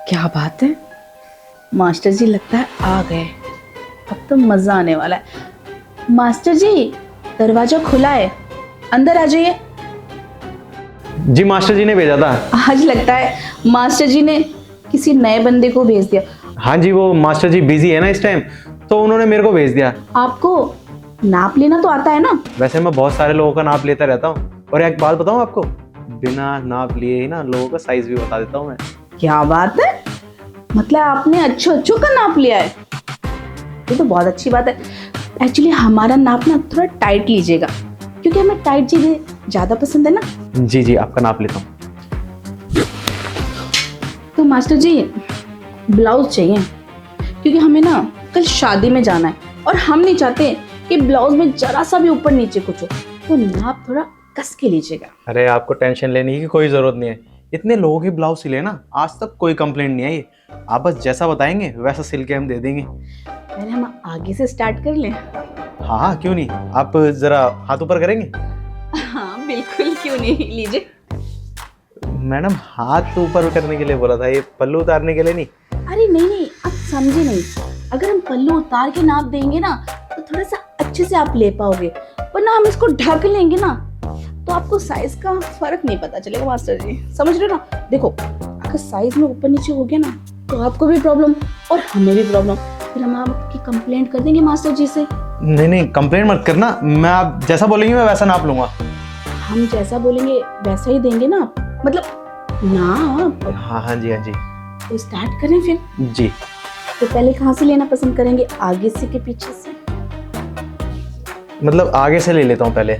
क्या बात है, मास्टर जी लगता है आ गए। अब तो मजा आने वाला है। मास्टर जी दरवाजा खुला है, अंदर आ जाइए। जी मास्टर जी ने भेजा था। आज लगता है मास्टर जी ने किसी नए बंदे को भेज दिया। हाँ जी, वो मास्टर जी बिजी है ना इस टाइम, तो उन्होंने मेरे को भेज दिया। आपको नाप लेना तो आता है ना? वैसे मैं बहुत सारे लोगों का नाप लेता रहता हूँ, और एक बात बताऊँ आपको, बिना नाप लिए ही ना लोगों का साइज भी बता देता हूँ मैं। क्या बात है, मतलब आपने अच्छों का नाप लिया है? ये तो बहुत अच्छी बात है। एक्चुअली हमारा नाप ना थोड़ा टाइट लीजिएगा, क्योंकि हमें टाइट चीजें ज्यादा पसंद है ना। जी जी, आपका नाप लेता हूँ। तो मास्टर जी ब्लाउज चाहिए, क्योंकि हमें ना कल शादी में जाना है और हम नहीं चाहते कि ब्लाउज में जरा सा भी ऊपर नीचे कुछ हो, तो नाप थोड़ा कस के लीजिएगा। अरे आपको टेंशन लेने की कोई जरूरत नहीं है, इतने लोगों की ब्लाउज सिले ना, आज तक कोई कंप्लेंट नहीं आई। आप बस जैसा बताएंगे वैसा सिल के हम दे देंगे। पहले हम आगे से स्टार्ट कर लें। हाँ हाँ, क्यों नहीं, आप जरा हाथ ऊपर करेंगे। हाँ बिल्कुल, क्यों नहीं, लीजिए। मैडम हाथ ऊपर करने के लिए बोला था, ये पल्लू उतारने के लिए नहीं। अरे नहीं, आप समझे नहीं। अगर हम पल्लू उतार के नाप देंगे ना तो थोड़ा सा अच्छे से आप ले पाओगे, वरना हम इसको ढक लेंगे ना तो आपको साइज का फर्क नहीं पता चलेगा। मास्टर जी समझ रहे हो ना? देखो, अगर साइज में ऊपर नीचे हो गया ना तो आपको भी प्रॉब्लम और हमें भी प्रॉब्लम, फिर हम आपकी कंप्लेंट कर देंगे मास्टर जी से। नहीं, कंप्लेंट मत करना, मैं आप जैसा बोलेंगे मैं वैसा नाप लूंगा। हम जैसा बोलेंगे वैसा ही देंगे ना, मतलब ना। हाँ हाँ जी, हाँ जी। तो स्टार्ट करें फिर। जी, तो पहले कहाँ से लेना पसंद करेंगे, आगे से कि पीछे से? मतलब आगे से ले लेता हूँ पहले।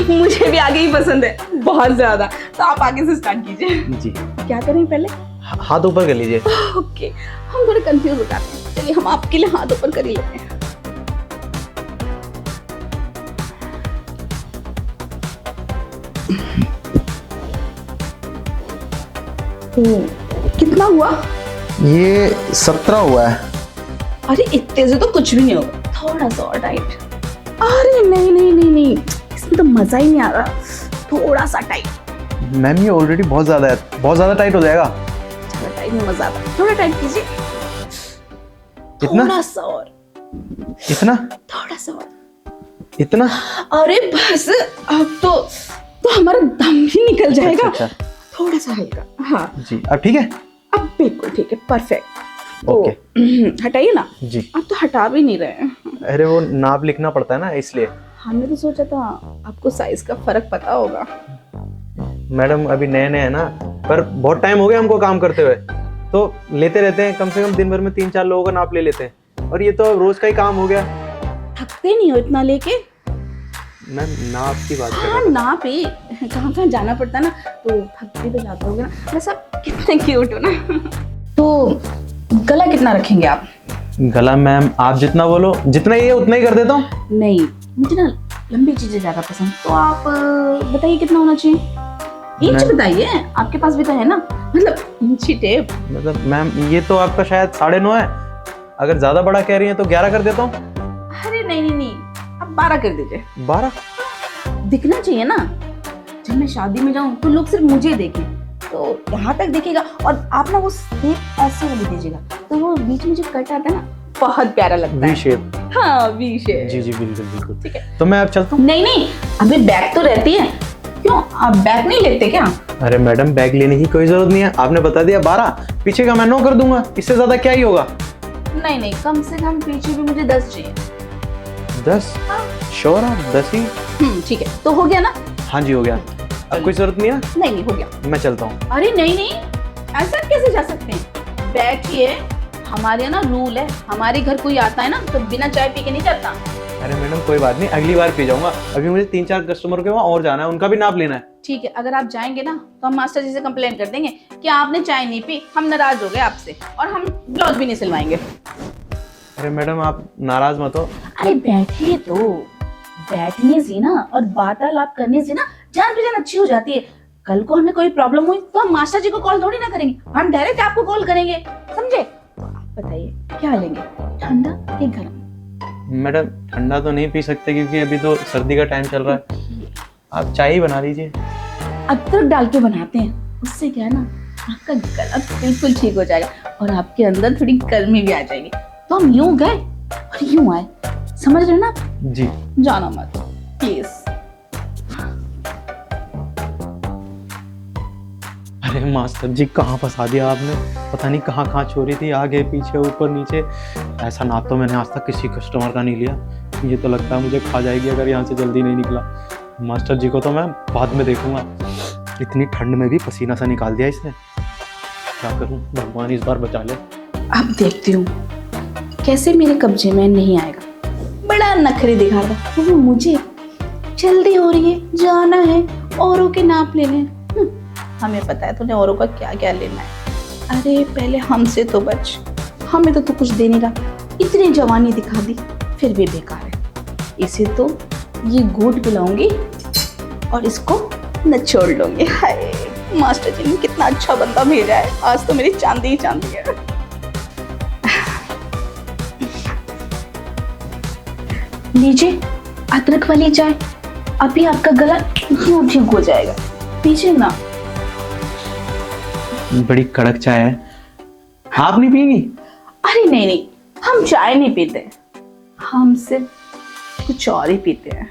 मुझे भी आगे ही पसंद है बहुत ज्यादा, तो आप आगे से स्टार्ट कीजिए। जी, क्या करें पहले? हाथ ऊपर कर लीजिए। ओके, हम थोड़े कंफ्यूज हो जाते हैं, चलिए हम आपके लिए हाथ ऊपर कर ही लेते हैं। कितना हुआ? ये 17 हुआ है। अरे इतने से तो कुछ भी नहीं होगा, थोड़ा सा और टाइट। अरे नहीं, इसमें तो मजा ही नहीं आ रहा, थोड़ा सा टाइट। मैम ये ऑलरेडी बहुत ज्यादा है, बहुत ज्यादा टाइट हो जाएगा। ज्यादा टाइट में मजा आता है, थोड़ा टाइट कीजिए। इतना? थोड़ा सा और, इतना? थोड़ा सा और। इतना? अरे बस, अब तो हमारा दम भी निकल जाएगा। अच्छा। थोड़ा सा हल्का, हाँ जी, अब ठीक है? अब बिल्कुल ठीक है, परफेक्ट। ओके। हटाइए ना। जी। आप तो हटा भी नहीं रहे हैं। अरे वो नाप लिखना पड़ता है ना, इसलिए। हमने तो सोचा था आपको साइज का फर्क पता होगा। मैडम अभी नए नए है ना, पर बहुत टाइम हो गया हमको काम करते हुए, तो लेते रहते हैं, कम से कम दिन भर में 3-4 लोगों का नाप ले लेते हैं, और ये तो रोज का ही काम हो गया। थकते नहीं हो इतना लेके? मैम नाप की बात कर रहा हाँ हूँ। नाप ही, कहाँ जाना पड़ता है ना, तो थक भी तो जाते होगे ना। वैसे आप कितने क्यूट हो ना। तो गला कितना रखेंगे आप? गला मैम आप जितना बोलो, जितना ही है उतना ही कर देता हूँ। नहीं, मुझे ना लंबी चीजें ज्यादा पसंद, तो आप बताइए कितना होना चाहिए। इंच बताइए, आपके पास भी तो है ना, मतलब इंची टेप। मतलब मैम ये तो आपका शायद 9.5 है, अगर ज्यादा बड़ा कह रही है तो 11 कर देता हूँ। अरे नहीं, आप 12 कर दीजिए। 12? दिखना चाहिए ना, जब मैं शादी में जाऊं तो लोग सिर्फ मुझे देखें, तो यहाँ तक दिखेगा। और आप ना वो शेप ऐसे वाली दीजिएगा, तो वो बीच में जो कट आता है ना, बहुत प्यारा लगता है। V shape? हाँ वी शेप। जी जी, बिल्कुल। ठीक है, तो मैं अब चलता हूँ। नहीं, अभी बैग तो रहती है। क्यों, आप बैग नहीं लेते क्या? अरे मैडम बैग लेने की कोई जरूरत नहीं है, आपने बता दिया 12, पीछे का मैं 9 कर दूंगा, इससे ज्यादा क्या ही होगा। नहीं, कम से कम पीछे भी मुझे 10 चाहिए। 10? श्योर आप 10 ही? ठीक है, तो हो गया ना? हाँ जी हो गया, अब कोई जरूरत नहीं है। नहीं, हो गया। मैं चलता हूँ। अरे नहीं, ऐसा कैसे जा सकते हैं? बैठिए, हमारे यहाँ ना रूल है, हमारे घर कोई आता है ना तो बिना चाय पी के नहीं जाता। अरे मैडम कोई बात नहीं, अगली बार पी जाऊंगा, अभी मुझे 3-4 कस्टमर के वहाँ और जाना है, उनका भी नाप लेना है। ठीक है, अगर आप जाएंगे ना तो हम मास्टर जी से कंप्लेन कर देंगे कि आपने चाय नहीं पी, हम नाराज हो गए आपसे, और हम ब्लाउज भी नहीं सिलवाएंगे। अरे मैडम आप नाराज मत हो। अरे बैठिए, तो बैठने से ना और वार्तालाप करने से ना जान पहचान अच्छी हो जाती है। कल को हमें कोई प्रॉब्लम हुई तो हम मास्टर जी को कॉल थोड़ी ना करेंगे, हम डायरेक्ट आपको कॉल करेंगे, समझे? तो आप बताइए क्या लेंगे, ठंडा या गर्म? मैडम ठंडा तो नहीं पी सकते क्योंकि अभी तो सर्दी का टाइम चल रहा है, आप चाय ही बना लीजिए। अदरक डाल के बनाते हैं, उससे क्या है ना, आपका गला बिल्कुल ठीक हो जाएगा और आपके अंदर थोड़ी गर्मी भी आ जाएगी। तो हम यूं गए और यूं आए, समझ रहे हो ना? जी। जाना मत प्लीज। अरे मास्टर जी, कहाँ फंसा दिया आपने, पता नहीं कहाँ कहाँ चोरी थी, आगे पीछे ऊपर नीचे। ऐसा नाप तो मैंने आज तक किसी कस्टमर का नहीं लिया। ये तो लगता है मुझे खा जाएगी अगर यहाँ से जल्दी नहीं निकला। मास्टर जी को तो मैं बाद में देखूंगा। इतनी ठंड में भी पसीना सा निकाल दिया इसने। क्या करूं, भगवान इस बार बचा ले। अब देखती हूँ कैसे मेरे कब्जे में नहीं आएगा। बड़ा नखरे दिखा रहा वो मुझे, जल्दी हो रही है, जाना है, औरों के नाप लेने। हमें पता है तूने औरों का क्या क्या लेना है। अरे पहले हमसे तो बच, हमें तो तू कुछ दे नहीं रहा। इतनी जवानी दिखा दी फिर भी बेकार है। इसे तो ये घूट पिलाऊंगी और इसको नचोड़ लूंगी। हाय मास्टर जी ने कितना अच्छा बंदा भेजा है, आज तो मेरी चांदी ही चांदी है। लीजिए अदरक वाली चाय, अभी आपका गला यूं ठीक हो जाएगा। पीछे ना। बड़ी कड़क चाय है, आप नहीं पिएंगी? अरे नहीं नहीं, हम चाय नहीं पीते, हम सिर्फ कुछ और ही पीते हैं।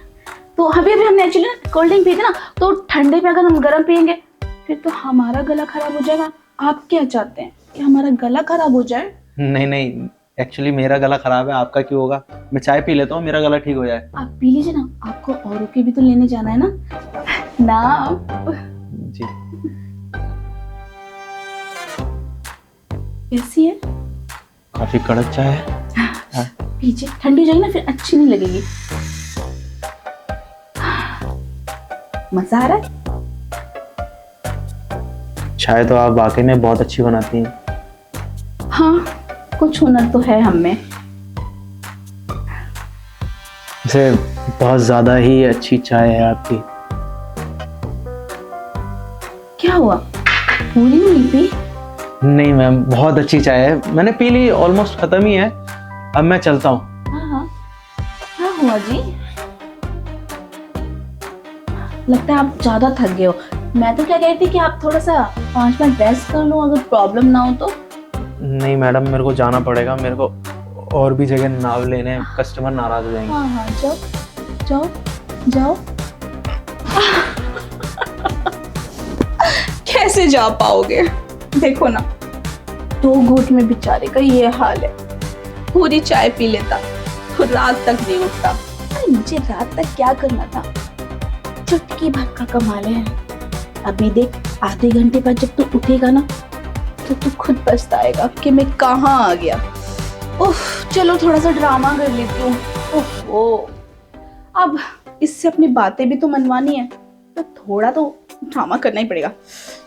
तो अभी अभी हमने एक्चुअली कोल्ड ड्रिंक पी थी ना, तो ठंडे में अगर हम गर्म पियेंगे फिर तो हमारा गला खराब हो जाएगा। आप क्या चाहते हैं कि हमारा गला खराब हो जाए? नहीं नहीं, एक्चुअली मेरा गला खराब है, आपका क्यों होगा? मैं चाय पी लेता हूँ, मेरा गला ठीक हो जाए। आप पी लीजिए ना, आपको औरों के भी तो लेने जाना है ना। ना जी। कैसी है? काफी कड़क चाय है। पीछे ठंडी जाएगी ना फिर अच्छी नहीं लगेगी। मजा आ रहा है? चाय तो आप वाकई में बहुत अच्छी बनाती हैं। हाँ, कुछ हुनर तो है हम में। वैसे बहुत ज्यादा ही अच्छी चाय है आपकी। क्या हुआ, पूरी नहीं पी? नहीं मैम, बहुत अच्छी चाय है, मैंने पी ली, ऑलमोस्ट खत्म ही है। अब मैं चलता हूँ। हाँ, क्या हुआ जी? लगता है आप ज्यादा थक गए हो। मैं तो क्या कह रही थी कि आप थोड़ा सा 5 मिनट रेस्ट कर लो, अगर प्रॉब्लम ना हो तो। नहीं मैडम, मेरे को जाना पड़ेगा, मेरे को और भी जगह नाव लेने हैं, कस्टमर नाराज हो जाएंगे। हाँ हाँ, जाओ जाओ जाओ। कैसे जा पाओगे? देखो ना, 2 घूंट में बेचारे का ये हाल है। पूरी चाय पी लेता तो रात तक नहीं उठता। अरे मुझे रात तक क्या करना था, चुटकी भर का कमाले हैं। अभी देख, आधे घंटे बाद जब तू उठेगा ना तो तू खुद पछताएगा कि मैं कहाँ आ गया। उफ, चलो थोड़ा सा ड्रामा कर लेती हूँ। ओह, अब इससे अपनी बातें भी तो मनवानी है, तो थोड़ा तो ड्रामा करना ही पड़ेगा।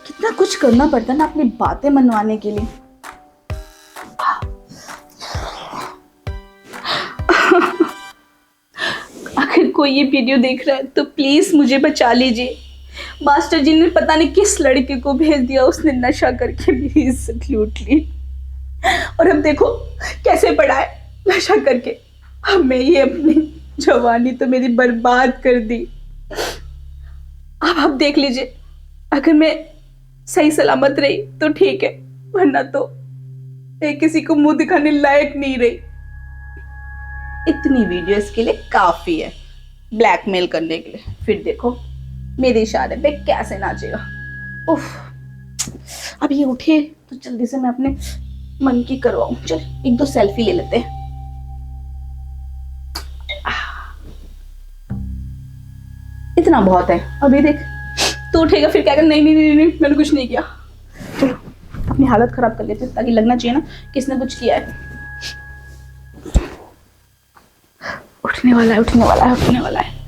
कितना कुछ करना पड़ता है ना अपनी बातें मनवाने के लिए। अगर कोई ये वीडियो देख रहा है तो प्लीज मुझे बचा लीजिए। मास्टर जी ने पता नहीं किस लड़के को भेज दिया, उसने नशा करके मेरी इज्जत लूट ली। और अब देखो कैसे पड़ा है नशा करके। अब मैं ये अपनी जवानी तो मेरी बर्बाद कर दी। अब आप देख लीजिए, अगर मैं सही सलामत रही तो ठीक है, वरना तो मैं किसी को मुंह दिखाने लायक नहीं रही। इतनी वीडियो इसके लिए काफी है, ब्लैकमेल करने के लिए। फिर देखो मेरे इशारे पे कैसे नाचेगा। उफ, अब ये उठे तो जल्दी से मैं अपने मन की करवाऊं। चल 1-2 सेल्फी ले लेते हैं। इतना बहुत है। अभी देख तो उठेगा फिर क्या कर, नहीं नहीं नहीं नहीं मैंने कुछ नहीं किया। चलो अपनी हालत खराब कर लेते ताकि लगना चाहिए ना किसने कुछ किया है। उठने वाला है, उठने वाला है, उठने वाला है।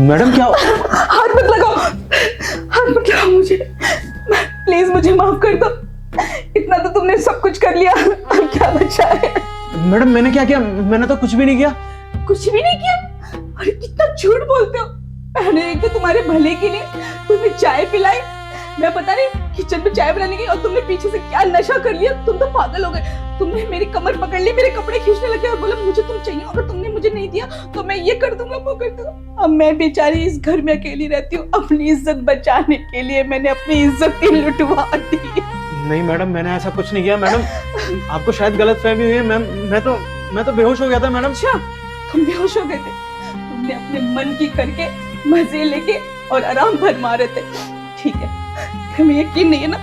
मैडम क्या? हाथ मत लगाओ, हाथ मत लगाओ मुझे, प्लीज मुझे माफ कर दो। इतना तो तुमने सब कुछ कर लिया, अब क्या बचा है? मैडम मैंने क्या किया? मैंने तो कुछ भी नहीं किया। कुछ भी नहीं किया? अरे कितना झूठ बोलते हो। मैंने एक तो तुम्हारे तुम्हारे भले के लिए तुम्हें चाय पिलाई, मैं पता नहीं किचन में चाय बनाने गई और तुमने पीछे से क्या नशा कर लिया, तुम तो पागल हो गए। तुमने मेरी कमर पकड़ ली, मेरे कपड़े खींचने लगे और बोला मुझे तुम चाहिए, अगर तुमने मुझे नहीं दिया तो मैं ये कर दूंगा वो कर दूंगा। अब मैं बेचारी इस घर में अकेली रहती हूँ, अपनी इज्जत बचाने के लिए मैंने अपनी इज्जत ही लुटवा दी। नहीं मैडम, मैंने ऐसा कुछ नहीं किया मैडम, आपको शायद गलतफहमी हुई है मैम। मैं तो बेहोश हो गया था मैडम। अच्छा, तुम बेहोश हो गए थे, तुमने अपने मन की करके मजे लेके और आराम भर मारे थे। ठीक है, तुम्हें यकीन नहीं है ना,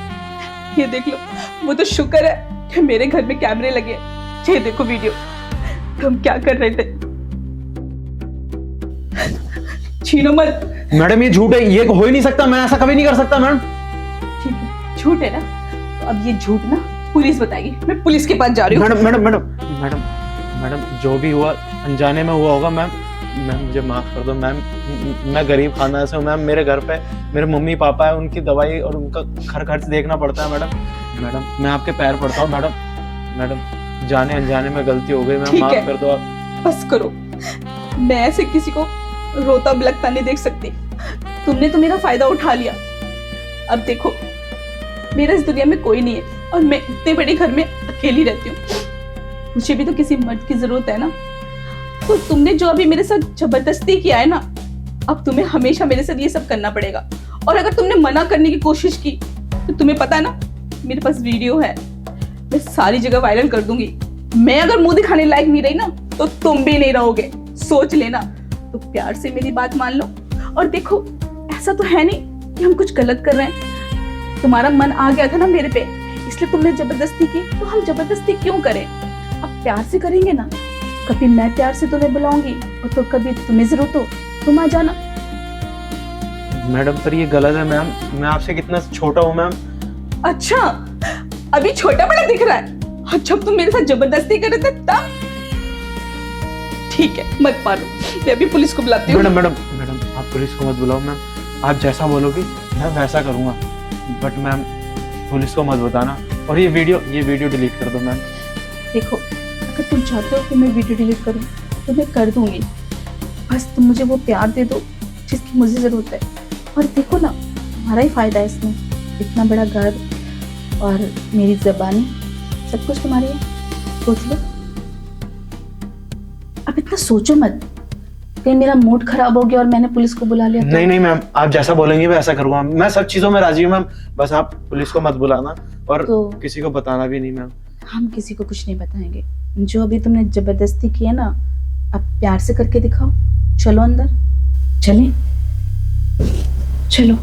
ये देख लो, वो तो शुक्र है कि मेरे घर में कैमरे लगे हैं। ये देखो वीडियो, तुम क्या कर रहे थे। छीनो मत। मैडम ये झूठ है, ये हो ही नहीं सकता, मैं ऐसा कभी नहीं कर सकता मैडम। ठीक है, झूठ है ना, तो अब ये झूठ ना पुलिस बताएगी, मैं पुलिस के पास जा रही हूँ। Madam madam madam madam madam जो भी हुआ अनजाने में हुआ होगा मैम, मुझे माफ कर दो मैम। मैं गरीब खानदान से हूँ मैम, मेरे घर पे मेरे मम्मी पापा है, उनकी दवाई और उनका खर्च देखना पड़ता है मैडम। मैं आपके पैर पड़ता हूँ मैडम, जाने अनजाने में गलती हो गई मैम, माफ कर दो आप। बस करो, मैं ऐसे किसी को रोता बिलखता नहीं देख सकती। तुमने तो मेरा फायदा उठा लिया, अब देखो मेरा इस दुनिया में कोई नहीं है और मैं इतने बड़े घर में अकेली रहती हूँ, मुझे भी तो किसी मर्द की जरूरत है ना। तो तुमने जो अभी मेरे साथ जबरदस्ती किया है ना, अब तुम्हें हमेशा मेरे साथ ये सब करना पड़ेगा। और अगर तुमने मना करने की कोशिश की तो तुम्हें पता है ना, मेरे पास वीडियो है, मैं सारी जगह वायरल कर दूंगी। मैं अगर मुंह दिखाने लायक नहीं रही ना तो तुम भी नहीं रहोगे, सोच लेना। तो प्यार से मेरी बात मान लो। और देखो, ऐसा तो है नहीं कि हम कुछ गलत कर रहे हैं, तुम्हारा मन आ गया था ना मेरे पे, इसलिए तुमने जबरदस्ती की, तो हम जबरदस्ती क्यों करें। अब प्यार से करेंगे ना, कभी मैं प्यार से तुम्हें बुलाऊंगी और तो कभी तुम्हें जरूरत हो तुम आ जाना। मैडम पर ये गलत है मैम, मैं आपसे कितना छोटा हूँ मैम। अच्छा, अभी छोटा बड़ा दिख रहा है। अच्छा, तुम मेरे साथ जबरदस्ती कर रहे थे तब। ठीक है, मत मारो, मैं अभी पुलिस को बुलाती हूँ। मैडम मैडम मैडम आप पुलिस को मत बुलाओ मैम, आप जैसा बोलोगी मैं वैसा करूँगा, बट मैम पुलिस को मत बताना। और ये वीडियो डिलीट कर दो मैम। देखो, अगर तुम चाहते हो कि मैं वीडियो डिलीट करूं तो मैं कर दूंगी, बस तुम मुझे वो प्यार दे दो जिसकी मुझे ज़रूरत है। और देखो ना, हमारा ही फ़ायदा है इसमें, इतना बड़ा घर और मेरी ज़बानी, सब कुछ तुम्हारी है, सोच लो। अब इतना सोचो मत, कहीं मेरा मूड खराब हो गया और मैंने पुलिस को बुला लिया तो। नहीं मैम, आप जैसा बोलेंगे मैं ऐसा करूँगा, मैं सब चीज़ों में राजी हूँ मैम, बस आप पुलिस को मत बुलाना और तो किसी को बताना भी नहीं मैम। हम किसी को कुछ नहीं बताएंगे। जो अभी तुमने जबरदस्ती की है ना, अब प्यार से करके दिखाओ। चलो अंदर, चलें, चलो।